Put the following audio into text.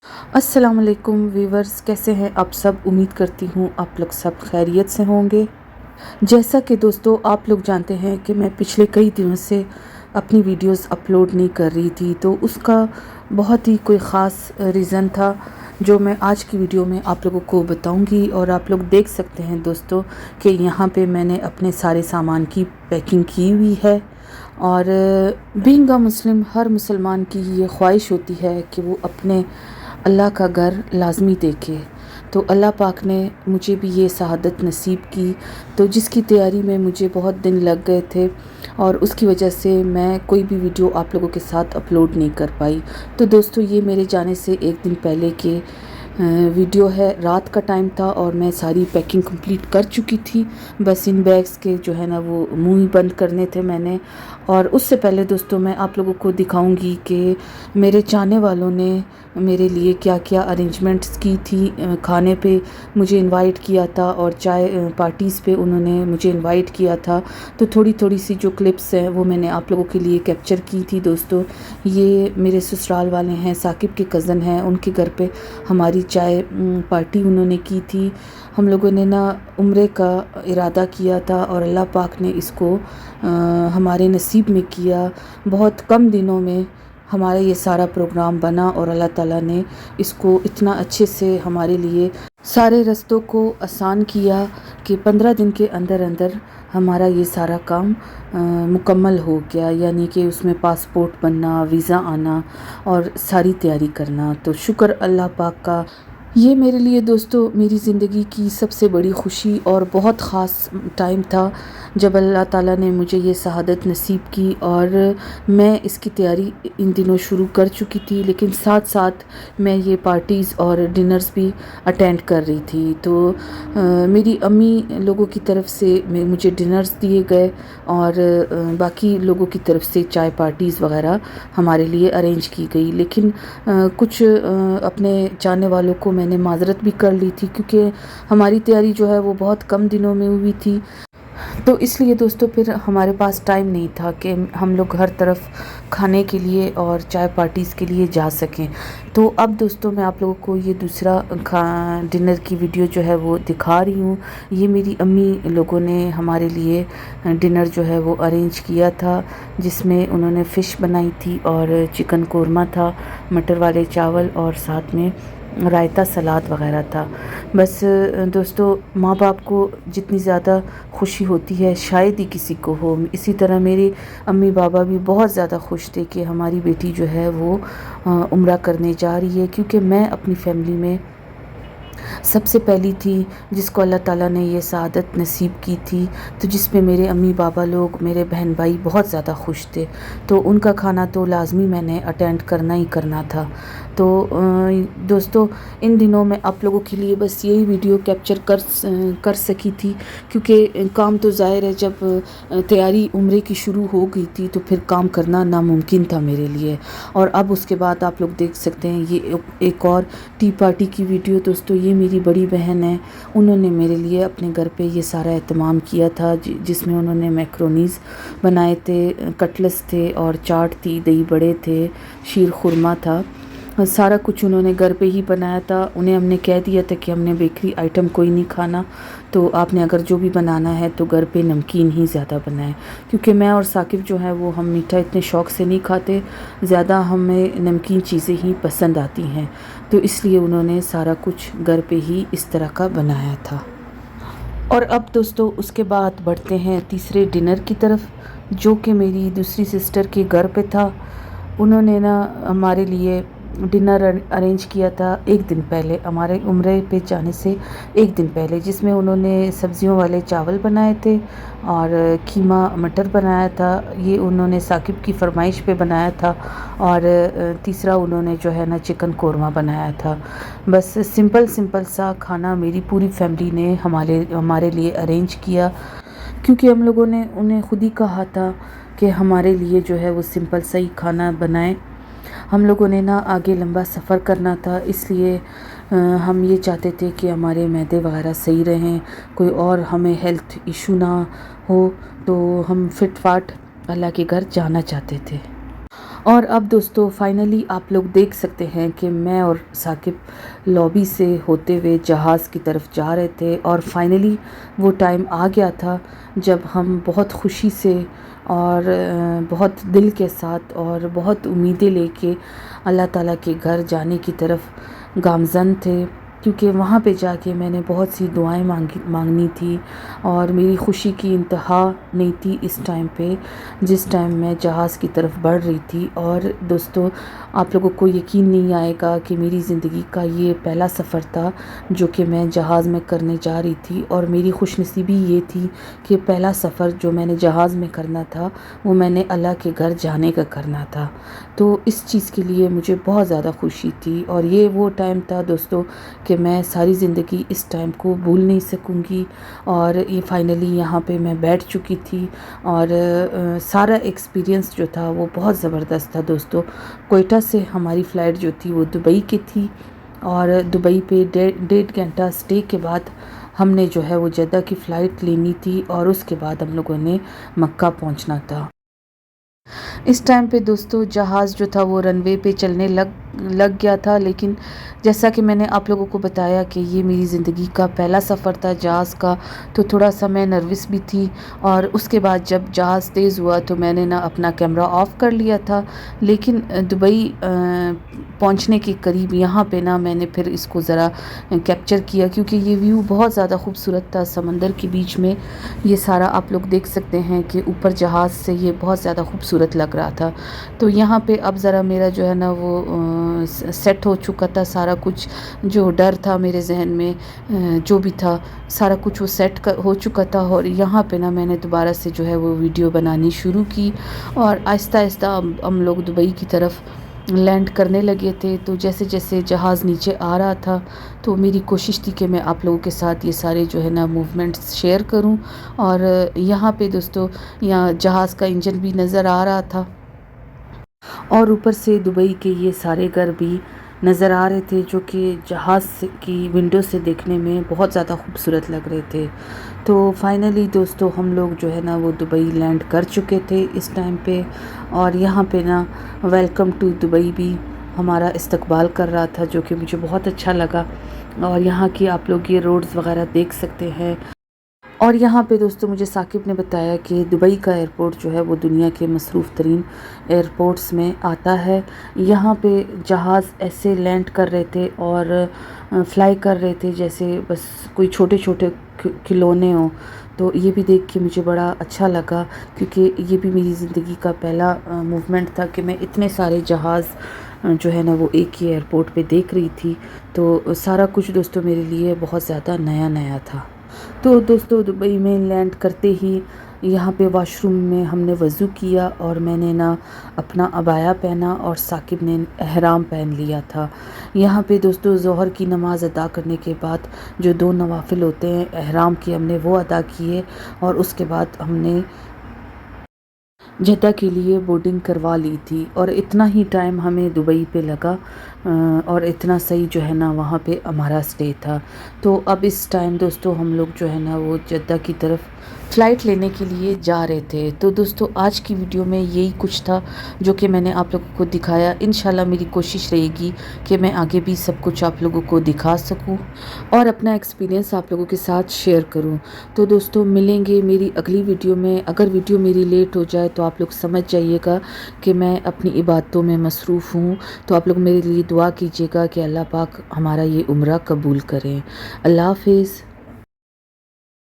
अस्सलाम वालेकुम व्यूवर्स, कैसे हैं आप सब। उम्मीद करती हूँ आप लोग सब खैरियत से होंगे। जैसा कि दोस्तों आप लोग जानते हैं कि मैं पिछले कई दिनों से अपनी वीडियोस अपलोड नहीं कर रही थी, तो उसका बहुत ही कोई ख़ास रीज़न था जो मैं आज की वीडियो में आप लोगों को बताऊंगी। और आप लोग देख सकते हैं दोस्तों कि यहाँ पे मैंने अपने सारे सामान की पैकिंग की हुई है। और बीइंग अ मुस्लिम, हर मुसलमान की ये ख्वाहिश होती है कि वो अपने अल्लाह का घर लाजमी देखे। तो अल्लाह पाक ने मुझे भी ये शहादत नसीब की, तो जिसकी तैयारी में मुझे बहुत दिन लग गए थे और उसकी वजह से मैं कोई भी वीडियो आप लोगों के साथ अपलोड नहीं कर पाई। तो दोस्तों ये मेरे जाने से एक दिन पहले के वीडियो है। रात का टाइम था और मैं सारी पैकिंग कंप्लीट कर चुकी थी। बस इन बैग्स के जो है ना वो मुंह ही बंद करने थे मैंने। और उससे पहले दोस्तों मैं आप लोगों को दिखाऊंगी कि मेरे चाहने वालों ने मेरे लिए क्या क्या अरेंजमेंट्स की थी। खाने पे मुझे इनवाइट किया था और चाय पार्टीज़ पे उन्होंने मुझे इनवाइट किया था। तो थोड़ी थोड़ी सी जो क्लिप्स हैं वो मैंने आप लोगों के लिए कैप्चर की थी दोस्तों। ये मेरे ससुराल वाले हैं, साकिब के कज़न हैं, उनके घर पे हमारी चाय पार्टी उन्होंने की थी। हम लोगों ने ना उम्रे का इरादा किया था और अल्लाह पाक ने इसको हमारे नसीब में किया। बहुत कम दिनों में हमारा ये सारा प्रोग्राम बना और अल्लाह ताला ने इसको इतना अच्छे से हमारे लिए सारे रास्तों को आसान किया कि 15 दिन के अंदर अंदर हमारा ये सारा काम मुकम्मल हो गया। यानी कि उसमें पासपोर्ट बनना, वीज़ा आना और सारी तैयारी करना। तो शुक्र अल्लाह पाक का। ये मेरे लिए दोस्तों मेरी ज़िंदगी की सबसे बड़ी खुशी और बहुत ख़ास टाइम था जब अल्लाह ताला ने मुझे ये शहादत नसीब की। और मैं इसकी तैयारी इन दिनों शुरू कर चुकी थी, लेकिन साथ साथ मैं ये पार्टीज़ और डिनर्स भी अटेंड कर रही थी। तो मेरी अम्मी लोगों की तरफ से मुझे डिनर्स दिए गए और बाकी लोगों की तरफ से चाय पार्टीज़ वगैरह हमारे लिए अरेंज की गई। लेकिन कुछ अपने चाहने वालों को मैंने माज़रत भी कर ली थी क्योंकि हमारी तैयारी जो है वो बहुत कम दिनों में हुई थी। तो इसलिए दोस्तों फिर हमारे पास टाइम नहीं था कि हम लोग हर तरफ खाने के लिए और चाय पार्टीज़ के लिए जा सकें। तो अब दोस्तों मैं आप लोगों को ये दूसरा डिनर की वीडियो जो है वो दिखा रही हूँ। ये मेरी अम्मी लोगों ने हमारे लिए डिनर जो है वो अरेंज किया था, जिसमें उन्होंने फ़िश बनाई थी और चिकन कोरमा था, मटर वाले चावल और साथ में रायता सलाद वगैरह था। बस दोस्तों माँ बाप को जितनी ज़्यादा खुशी होती है शायद ही किसी को हो, इसी तरह मेरे अम्मी बाबा भी बहुत ज़्यादा खुश थे कि हमारी बेटी जो है वो उम्रा करने जा रही है। क्योंकि मैं अपनी फैमिली में सबसे पहली थी जिसको अल्लाह ताला ने ये सआदत नसीब की थी। तो जिसमें मेरे अम्मी बाबा लोग, मेरे बहन भाई बहुत ज़्यादा खुश थे। तो उनका खाना तो लाजमी मैंने अटेंड करना ही करना था। तो दोस्तों इन दिनों मैं आप लोगों के लिए बस यही वीडियो कैप्चर कर सकी थी क्योंकि काम तो ज़ाहिर है जब तैयारी उम्रे की शुरू हो गई थी तो फिर काम करना नामुमकिन था मेरे लिए। और अब उसके बाद आप लोग देख सकते हैं ये एक और टी पार्टी की वीडियो। दोस्तों ये मेरी बड़ी बहन है, उन्होंने मेरे लिए अपने घर पे ये सारा एहतमाम किया था जिसमें उन्होंने मैक्रोनीज़ बनाए थे, कटलेस थे और चाट थी, दही बड़े थे, शीर खुरमा था। सारा कुछ उन्होंने घर पे ही बनाया था। उन्हें हमने कह दिया था कि हमने बेकरी आइटम कोई नहीं खाना, तो आपने अगर जो भी बनाना है तो घर पे नमकीन ही ज़्यादा बनाएं। क्योंकि मैं और साकिब जो है वो हम मीठा इतने शौक़ से नहीं खाते, ज़्यादा हमें नमकीन चीज़ें ही पसंद आती हैं। तो इसलिए उन्होंने सारा कुछ घर पे ही इस तरह का बनाया था। और अब दोस्तों उसके बाद बढ़ते हैं तीसरे डिनर की तरफ, जो कि मेरी दूसरी सिस्टर के घर पे था। उन्होंने ना हमारे लिए डिनर अरेंज किया था एक दिन पहले, हमारे उम्रे पे जाने से एक दिन पहले, जिसमें उन्होंने सब्जियों वाले चावल बनाए थे और कीमा मटर बनाया था। ये उन्होंने साकिब की फरमाइश पे बनाया था। और तीसरा उन्होंने जो है ना चिकन कोरमा बनाया था। बस सिंपल सा खाना मेरी पूरी फैमिली ने हमारे लिए अरेंज किया, क्योंकि हम लोगों ने उन्हें खुद ही कहा था कि हमारे लिए जो है वो सिंपल सा ही खाना बनाएं। हम लोगों ने ना आगे लंबा सफ़र करना था, इसलिए हम ये चाहते थे कि हमारे मैदे वगैरह सही रहें, कोई और हमें हेल्थ इशू ना हो। तो हम फिट फाट अल्लाह के घर जाना चाहते थे। اور اب دوستو فائنلی آپ لوگ دیکھ سکتے ہیں کہ میں اور ثاقب لابی سے ہوتے ہوئے جہاز کی طرف جا رہے تھے، اور فائنلی وہ ٹائم آ گیا تھا جب ہم بہت خوشی سے اور بہت دل کے ساتھ اور بہت امیدیں لے کے اللہ تعالیٰ کے گھر جانے کی طرف گامزن تھے، کیونکہ وہاں پہ جا کے میں نے بہت سی دعائیں مانگنی تھی، اور میری خوشی کی انتہا نہیں تھی اس ٹائم پہ جس ٹائم میں جہاز کی طرف بڑھ رہی تھی۔ اور دوستو آپ لوگوں کو یقین نہیں آئے گا کہ میری زندگی کا یہ پہلا سفر تھا جو کہ میں جہاز میں کرنے جا رہی تھی، اور میری خوش نصیبی یہ تھی کہ پہلا سفر جو میں نے جہاز میں کرنا تھا وہ میں نے اللہ کے گھر جانے کا کرنا تھا۔ تو اس چیز کے لیے مجھے بہت زیادہ خوشی تھی، اور یہ وہ ٹائم تھا دوستو کہ میں ساری زندگی اس ٹائم کو بھول نہیں سکوں گی۔ اور یہ فائنلی یہاں پہ میں بیٹھ چکی تھی، اور سارا ایکسپیرینس جو تھا وہ بہت زبردست تھا دوستو۔ کوئٹہ سے ہماری فلائٹ جو تھی وہ دبئی کی تھی، اور دبئی پہ 1.5 گھنٹہ سٹے کے بعد ہم نے جو ہے وہ جدہ کی فلائٹ لینی تھی، اور اس کے بعد ہم لوگوں نے مکہ پہنچنا تھا۔ اس ٹائم پہ دوستو جہاز جو تھا وہ رن وے پہ چلنے لگ گیا تھا، لیکن جیسا کہ میں نے آپ لوگوں کو بتایا کہ یہ میری زندگی کا پہلا سفر تھا جہاز کا، تو تھوڑا سا میں نروس بھی تھی۔ اور اس کے بعد جب جہاز تیز ہوا تو میں نے اپنا کیمرہ آف کر لیا تھا، لیکن دبئی پہنچنے کے قریب یہاں پہ میں نے پھر اس کو ذرا کیپچر کیا، کیونکہ یہ ویو بہت زیادہ خوبصورت تھا سمندر کے بیچ میں۔ یہ سارا آپ لوگ دیکھ سکتے ہیں کہ اوپر جہاز سے یہ بہت زیادہ خوبصورت لگ رہا تھا۔ تو یہاں پہ اب ذرا میرا جو ہے وہ سیٹ ہو چکا تھا سارا کچھ، جو ڈر تھا میرے ذہن میں جو بھی تھا سارا کچھ وہ سیٹ ہو چکا تھا، اور یہاں پہ میں نے دوبارہ سے جو ہے وہ ویڈیو بنانی شروع کی، اور آہستہ آہستہ ہم لوگ دبئی کی طرف لینڈ کرنے لگے تھے۔ تو جیسے جیسے جہاز نیچے آ رہا تھا تو میری کوشش تھی کہ میں آپ لوگوں کے ساتھ یہ سارے جو ہے موومنٹس شیئر کروں، اور یہاں پہ دوستو یہاں جہاز کا انجن بھی نظر آ رہا تھا، اور اوپر سے دبئی کے یہ سارے گھر بھی نظر آ رہے تھے جو کہ جہاز کی ونڈو سے دیکھنے میں بہت زیادہ خوبصورت لگ رہے تھے۔ تو فائنلی دوستو ہم لوگ جو ہے وہ دبئی لینڈ کر چکے تھے اس ٹائم پہ، اور یہاں پہ ویلکم ٹو دبئی بھی ہمارا استقبال کر رہا تھا، جو کہ مجھے بہت اچھا لگا۔ اور یہاں کی آپ لوگ یہ روڈز وغیرہ دیکھ سکتے ہیں۔ اور یہاں پہ دوستو مجھے ثاقب نے بتایا کہ دبئی کا ایئرپورٹ جو ہے وہ دنیا کے مصروف ترین ایئرپورٹس میں آتا ہے۔ یہاں پہ جہاز ایسے لینڈ کر رہے تھے اور فلائی کر رہے تھے جیسے بس کوئی چھوٹے چھوٹے کھلونے ہوں۔ تو یہ بھی دیکھ کے مجھے بڑا اچھا لگا، کیونکہ یہ بھی میری زندگی کا پہلا موومنٹ تھا کہ میں اتنے سارے جہاز جو ہے وہ ایک ہی ایئرپورٹ پہ دیکھ رہی تھی۔ تو سارا کچھ دوستو میرے لیے بہت زیادہ نیا نیا تھا۔ تو دوستو دبئی میں لینڈ کرتے ہی یہاں پہ واش روم میں ہم نے وضو کیا، اور میں نے اپنا عبایا پہنا اور ثاقب نے احرام پہن لیا تھا۔ یہاں پہ دوستو ظہر کی نماز ادا کرنے کے بعد جو 2 نوافل ہوتے ہیں احرام کی ہم نے وہ ادا کیے، اور اس کے بعد ہم نے جدہ کے لیے بورڈنگ کروا لی تھی، اور اتنا ہی ٹائم ہمیں دبئی پہ لگا، اور اتنا صحیح جو ہے وہاں پہ ہمارا سٹے تھا۔ تو اب اس ٹائم دوستو ہم لوگ جو ہے وہ جدہ کی طرف فلائٹ لینے کے لیے جا رہے تھے۔ تو دوستو آج کی ویڈیو میں یہی کچھ تھا جو کہ میں نے آپ لوگوں کو دکھایا۔ انشاءاللہ میری کوشش رہے گی کہ میں آگے بھی سب کچھ آپ لوگوں کو دکھا سکوں اور اپنا ایکسپیرینس آپ لوگوں کے ساتھ شیئر کروں۔ تو دوستو ملیں گے میری اگلی ویڈیو میں۔ اگر ویڈیو میری لیٹ ہو جائے تو آپ لوگ سمجھ جائیے گا کہ میں اپنی عبادتوں میں مصروف ہوں۔ تو آپ لوگ میرے لیے دعا کیجیے گا کہ اللہ پاک ہمارا یہ عمرہ قبول کریں۔ اللہ حافظ۔